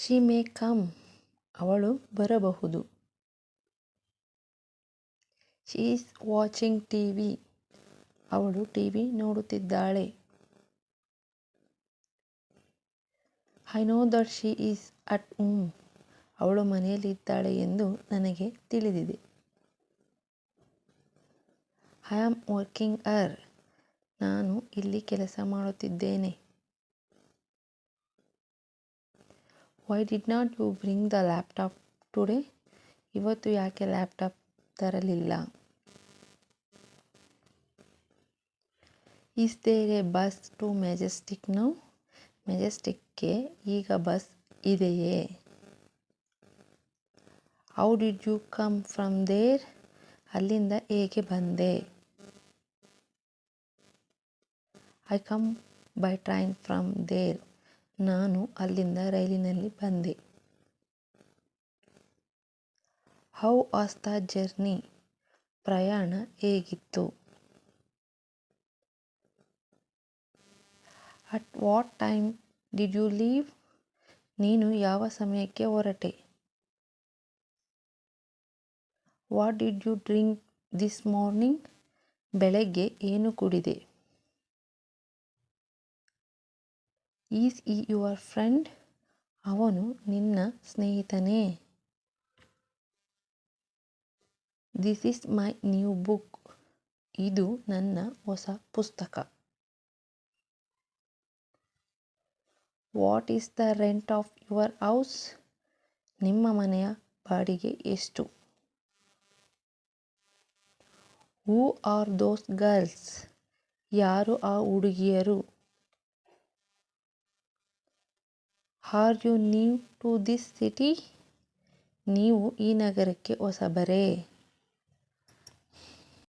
She may come, ಅವಳು ಬರಬಹುದು. She is watching TV, ಅವಳು ಟಿವಿ ನೋಡುತ್ತಿದ್ದಾಳೆ. I know that she is at home, ಅವಳು ಮನೆಯಲ್ಲಿದ್ದಾಳೆ ಎಂದು ನನಗೆ ತಿಳಿದಿದೆ. ಐ ಆಮ್ ವರ್ಕಿಂಗ್ ಹರ್, ನಾನು ಇಲ್ಲಿ ಕೆಲಸ ಮಾಡುತ್ತಿದ್ದೇನೆ. Why did not you bring the laptop today, ಇವತ್ತು ಯಾಕೆ ಲ್ಯಾಪ್ಟಾಪ್ ತರಲಿಲ್ಲ. Is there a bus to Majestic now, ಮೆಜೆಸ್ಟಿಕ್ಗೆ ಈಗ ಬಸ್ ಇದೆಯೇ. How did you come from there, ಅಲ್ಲಿಂದ ಹೇಗೆ ಬಂದೆ. I come by train from there, ನಾನು ಅಲ್ಲಿಂದ ರೈಲಿನಲ್ಲಿ ಬಂದೆ. ಹೌ ವಾಸ್ ದ ಜರ್ನಿ, ಪ್ರಯಾಣ ಹೇಗಿತ್ತು. At what time did you leave, ನೀನು ಯಾವ ಸಮಯಕ್ಕೆ ಹೊರಟೆ. What did you drink this morning, ಬೆಳಗ್ಗೆ ಏನು ಕುಡಿದೆ. ಈಸ್ ಈ ಯುವರ್ ಫ್ರೆಂಡ್, ಅವನು ನಿನ್ನ ಸ್ನೇಹಿತನೇ. This is my new book, ಇದು ನನ್ನ ಹೊಸ ಪುಸ್ತಕ. What is the rent of your house, ನಿಮ್ಮ ಮನೆಯ ಬಾಡಿಗೆ ಎಷ್ಟು. ಹೂ ಆರ್ ದೋಸ್ ಗರ್ಲ್ಸ್, ಯಾರು ಆ ಹುಡುಗಿಯರು. Are you new to this city, ನೀವು ಈ ನಗರಕ್ಕೆ ಹೊಸಬರೇ.